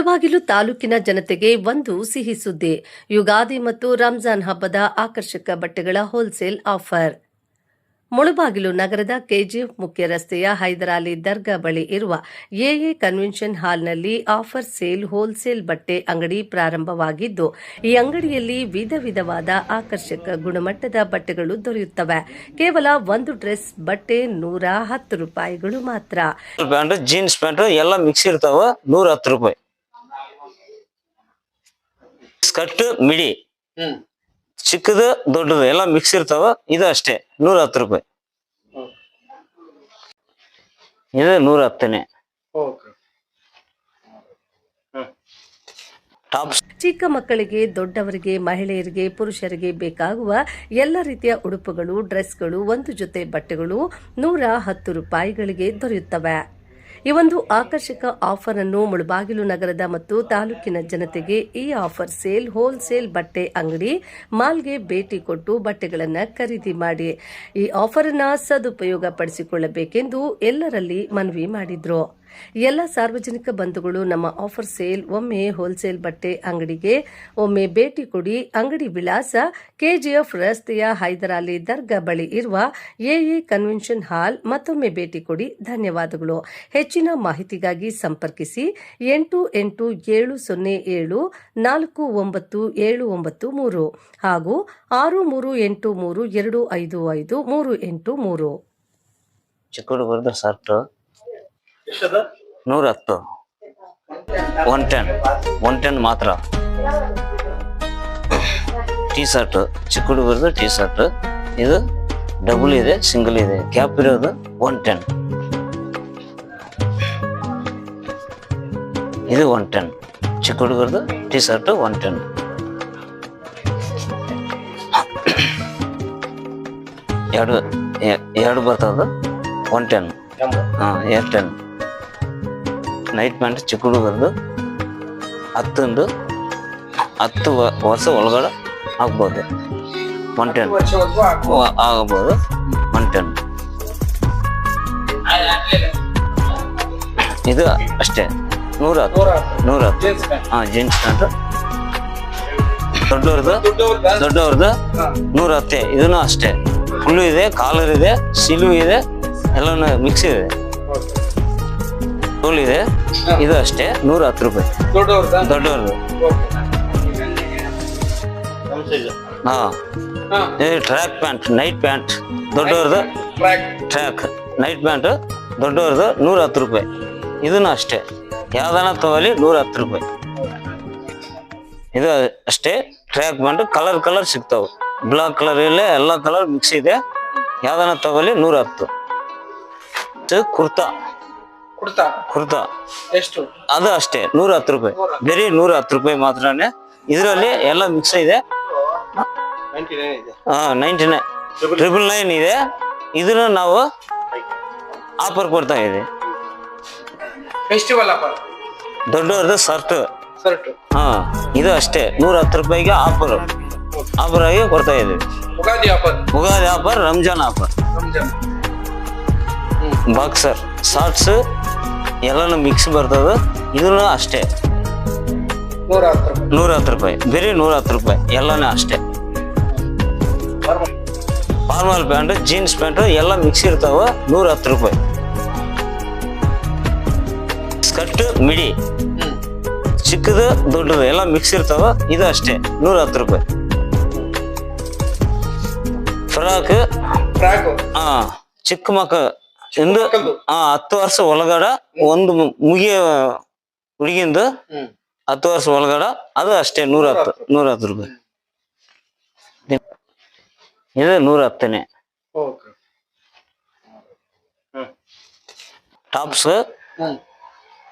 ಮುಳಬಾಗಿಲು ತಾಲೂಕಿನ ಜನತೆಗೆ ಒಂದು ಸಿಹಿ ಸುದ್ದಿ. ಯುಗಾದಿ ಮತ್ತು ರಂಜಾನ್ ಹಬ್ಬದ ಆಕರ್ಷಕ ಬಟ್ಟೆಗಳ ಹೋಲ್ಸೇಲ್ ಆಫರ್. ಮುಳಬಾಗಿಲು ನಗರದ ಕೆಜಿಎಫ್ ಮುಖ್ಯ ರಸ್ತೆಯ ಹೈದರಾಲಿ ದರ್ಗಾ ಬಳಿ ಇರುವ ಎಎ ಕನ್ವೆನ್ಷನ್ ಹಾಲ್ನಲ್ಲಿ ಆಫರ್ ಸೇಲ್ ಹೋಲ್ಸೇಲ್ ಬಟ್ಟೆ ಅಂಗಡಿ ಪ್ರಾರಂಭವಾಗಿದ್ದು, ಈ ಅಂಗಡಿಯಲ್ಲಿ ವಿಧ ವಿಧವಾದ ಆಕರ್ಷಕ ಗುಣಮಟ್ಟದ ಬಟ್ಟೆಗಳು ದೊರೆಯುತ್ತವೆ. ಕೇವಲ ಒಂದು ಡ್ರೆಸ್ ಬಟ್ಟೆ ₹110 ಮಾತ್ರ. ಜೀನ್ಸ್ ಪ್ಯಾಂಟ್ ಎಲ್ಲ ಮಿಕ್ಸ್ ಇರ್ತಾವ, ₹110. ಸ್ಕರ್ಟ್ ಮಿಡಿ ಚಿಕ್ಕದು ದೊಡ್ಡದು ಎಲ್ಲ ಮಿಕ್ಸ್ ಇರ್ತಾವ, ಇದು ಅಷ್ಟೇ ₹110. ಇದು 110ನೇ. ಚಿಕ್ಕ ಮಕ್ಕಳಿಗೆ, ದೊಡ್ಡವರಿಗೆ, ಮಹಿಳೆಯರಿಗೆ, ಪುರುಷರಿಗೆ ಬೇಕಾಗುವ ಎಲ್ಲ ರೀತಿಯ ಉಡುಪುಗಳು, ಡ್ರೆಸ್ಗಳು, ಒಂದು ಜೊತೆ ಬಟ್ಟೆಗಳು ₹110ಗಳಿಗೆ ದೊರೆಯುತ್ತವೆ. ಈ ಒಂದು ಆಕರ್ಷಕ ಆಫರ್ ಅನ್ನು ಮುಳಬಾಗಿಲು ನಗರದ ಮತ್ತು ತಾಲೂಕಿನ ಜನತೆಗೆ ಈ ಆಫರ್ ಸೇಲ್ ಹೋಲ್ಸೇಲ್ ಬಟ್ಟೆ ಅಂಗಡಿ ಮಾಲ್ಗೆ ಭೇಟಿ ಕೊಟ್ಟು ಬಟ್ಟೆಗಳನ್ನು ಖರೀದಿ ಮಾಡಿ ಈ ಆಫರ್ ಅನ್ನು ಸದುಪಯೋಗ ಪಡಿಸಿಕೊಳ್ಳಬೇಕೆಂದು ಎಲ್ಲರಲ್ಲಿ ಮನವಿ ಮಾಡಿದ್ರು. ಎಲ್ಲ ಸಾರ್ವಜನಿಕ ಬಂಧುಗಳು ನಮ್ಮ ಆಫರ್ ಸೇಲ್ ಒಮ್ಮೆ ಹೋಲ್ಸೇಲ್ ಬಟ್ಟೆ ಅಂಗಡಿಗೆ ಒಮ್ಮೆ ಭೇಟಿ ಕೊಡಿ. ಅಂಗಡಿ ವಿಳಾಸ ಕೆಜಿಎಫ್ ರಸ್ತೆಯ ಹೈದರಾಲಿ ದರ್ಗಾ ಬಳಿ ಇರುವ ಎಎ ಕನ್ವೆನ್ಷನ್ ಹಾಲ್. ಮತ್ತೊಮ್ಮೆ ಭೇಟಿ ಕೊಡಿ. ಧನ್ಯವಾದಗಳು. ಹೆಚ್ಚಿನ ಮಾಹಿತಿಗಾಗಿ ಸಂಪರ್ಕಿಸಿ 8870749793 ಹಾಗೂ 6383255383. ಚಿಕ್ಕದು ಬರೆದ ಸರ್ಟ್ 110, 110 ಮಾತ್ರ. ಟೀ ಶರ್ಟ್ ಚಿಕ್ಕದು ಬರೆದ ಟೀ ಶರ್ಟ್, ಇದು ಡಬಲ್ ಇದೆ, ಸಿಂಗಲ್ ಇದೆ, ಕ್ಯಾಪ್ ಇರೋದು 110. ಇದು 110 ಚಿಕ್ಕದು ಬರೆದ ಟೀ ಶರ್ಟ್ 110. ಎರಡು ಬರ್ತದ 110. 10 ನೈಟ್ ಪ್ಯಾಂಟ್ ಚಿಕ್ಕ ಹುಡುಗರದು 10 ವರ್ಷ ಒಳಗಡೆ ಆಗ್ಬೋದು, 110 ಆಗಬಹುದು. 110 ಇದು ಅಷ್ಟೇ 110. ಜೀನ್ಸ್ ಪ್ಯಾಂಟ್ ದೊಡ್ಡವ್ರದ್ದು 110. ಇದನ್ನು ಅಷ್ಟೇ, ಫುಲ್ಲು ಇದೆ, ಕಾಲರ್ ಇದೆ, ಸಿಲು ಇದೆ, ಎಲ್ಲಾನು ಮಿಕ್ಸ್ ಇದೆ, ಟೋಲ್ ಇದೆ. ಇದು ಅಷ್ಟೇ ₹110. ದೊಡ್ಡವ್ರದ್ದು. ಟ್ರ್ಯಾಕ್ ಪ್ಯಾಂಟ್, ನೈಟ್ ಪ್ಯಾಂಟ್ ದೊಡ್ಡವ್ರದ್ದು, ಟ್ರ್ಯಾಕ್ ನೈಟ್ ಪ್ಯಾಂಟ್ ದೊಡ್ಡವ್ರದ್ದು ₹110. ಇದನ್ನು ಅಷ್ಟೇ, ಯಾವ್ದಾನ ತಗೊಳ್ಳಿ ₹110. ಇದು ಅಷ್ಟೇ ಟ್ರ್ಯಾಕ್ ಪ್ಯಾಂಟ್. ಕಲರ್ ಸಿಗ್ತಾವ, ಬ್ಲಾಕ್ ಕಲರ್ ಇಲ್ಲ, ಎಲ್ಲ ಕಲರ್ ಮಿಕ್ಸ್ ಇದೆ. ಯಾವ್ದಾನ ತಗೊಳ್ಳಿ ₹110. ಕುರ್ತಾ ಎಷ್ಟು? ಅದು ಅಷ್ಟೇ ₹110. ಬರೀ ₹110 ಮಾತ್ರನೇ. ಇದರಲ್ಲಿ ಎಲ್ಲ ಮಿಕ್ಸ್ ಇದೆ. 99 999 ಇದೆ. ಇದನ್ನ ನಾವು ಆಫರ್ ಕೊಡ್ತಾ ಇದ್ದೀವಿ, ಫೆಸ್ಟಿವಲ್ ಆಫರ್. ದೊಡ್ಡವ್ರದ್ದು ಶರ್ಟ್ ಇದು ಅಷ್ಟೇ ₹110 ಆಫರ್ ಆಗಿ ಕೊಡ್ತಾ ಇದ್ದೀವಿ. Ugadi offer, Ramzan offer. Boxer shorts ಎಲ್ಲಾನು ಮಿಕ್ಸ್ ಬರ್ತದ. ಇದನ್ನು ಅಷ್ಟೇ ₹110. ಬರೀ ₹110 ಎಲ್ಲಾನು ಅಷ್ಟೇ. ಫಾರ್ಮಲ್ ಪ್ಯಾಂಟ್, ಜೀನ್ಸ್ ಪ್ಯಾಂಟ್ ಎಲ್ಲ ಮಿಕ್ಸ್ ಇರ್ತಾವ, ₹110. ಸ್ಕರ್ಟ್ ಮಿಡಿ ಚಿಕ್ಕದು ದೊಡ್ಡದು ಎಲ್ಲ ಮಿಕ್ಸ್ ಇರ್ತಾವ, ಇದು ಅಷ್ಟೇ ₹110. ಫ್ರಾಕ್ ಚಿಕ್ಕ ಮಕ್ಕಳು 10 ವರ್ಷ ಒಳಗಡೆ, ಒಂದು ಮುಗಿಯ ಹುಡುಗಿಂದು 10 ವರ್ಷ ಒಳಗಡೆ, ಅದು ಅಷ್ಟೇ ₹110. ಇದು 110ನೇ. ಟಾಪ್ಸ್,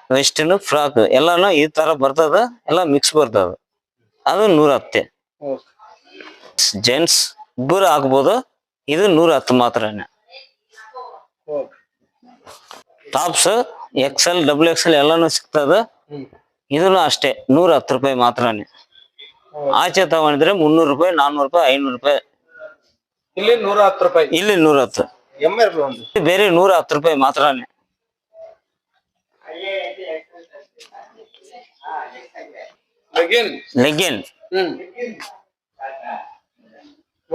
ವೆಸ್ಟರ್ನ್, ಫ್ರಾಕ್ ಎಲ್ಲಾನು ಈ ತರ ಬರ್ತದ, ಎಲ್ಲ ಮಿಕ್ಸ್ ಬರ್ತದ, ಅದು 110. ಜೆಂಟ್ಸ್ ಇಬ್ಬರು ಹಾಕ್ಬೋದು, ಇದು 110 ಮಾತ್ರನೇ. ಟಾಪ್ಸ್ XL, XXL ಎಲ್ಲಾನು ಸಿಗ್ತದ. ಇದನ್ನು ಅಷ್ಟೇ ₹110 ಮಾತ್ರನೇ. ಆಚೆ ತಗೊಂಡಿದ್ರೆ ₹300, ₹400, ₹500. ಇಲ್ಲಿ ₹110. ಇಲ್ಲಿ 110. ಬೇರೆ ₹110 ಮಾತ್ರನೇ. Legging legging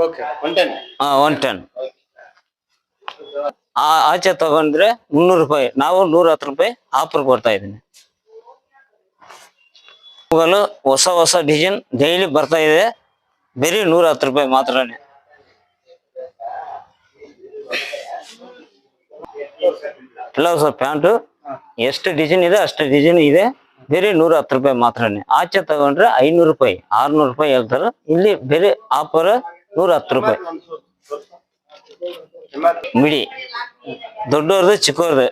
okay 110. 110. ಆಚೆ ತಗೊಂಡ್ರೆ 300 ರೂಪಾಯಿ, ನಾವು 110 ರೂಪಾಯಿ ಆಫರ್ ಕೊಡ್ತಾ ಇದೀನಿ. ಇವುಗಳು ಹೊಸ ಹೊಸ ಡಿಸೈನ್ ಡೈಲಿ ಬರ್ತಾ ಇದೆ, ಬರೀ 110 ರೂಪಾಯಿ ಮಾತ್ರನೇ. ಬ್ಲೌಸ್ ಪ್ಯಾಂಟು ಎಷ್ಟು ಡಿಸೈನ್ ಇದೆ ಅಷ್ಟು ಡಿಸೈನ್ ಇದೆ, ಬೇರೆ 110 ರೂಪಾಯಿ ಮಾತ್ರನೇ. ಆಚೆ ತಗೊಂಡ್ರೆ 500 ರೂಪಾಯಿ 600 ರೂಪಾಯಿ ಹೇಳ್ತಾರೆ, ಇಲ್ಲಿ ಬೇರೆ ಆಫರ್ 110 ರೂಪಾಯಿ. ಮಿಡಿ ದೊಡ್ಡವ್ರದ್ದು ಚಿಕ್ಕವ್ರದ್ದು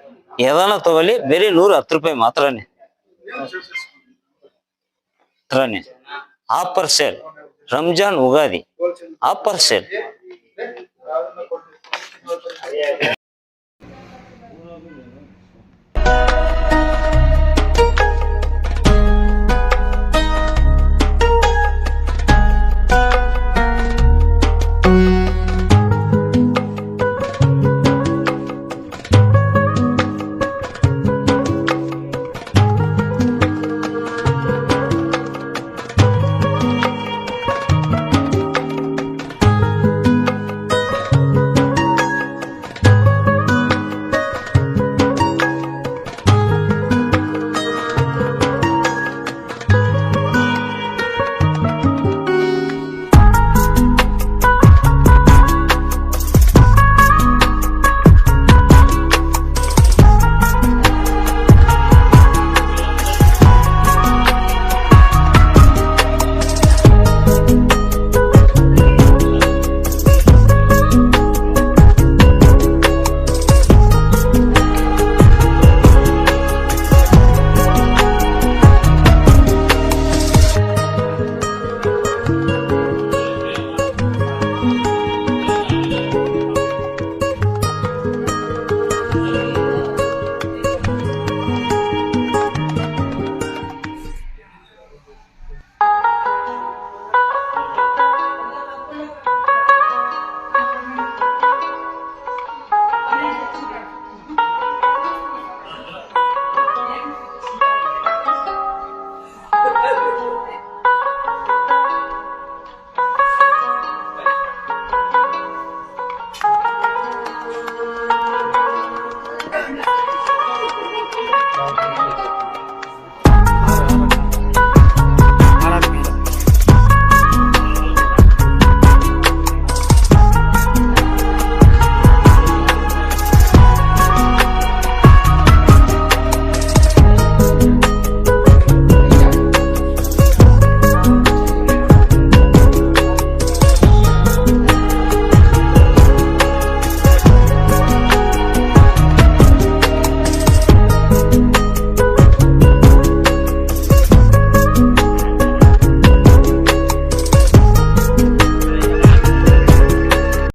ಯಾವ್ದಾನ ತಗೊಳ್ಳಿ, ಬೇರೆ 110 ರೂಪಾಯಿ ಮಾತ್ರನೇ. Offer sale, Ramzan Ugadi offer sale.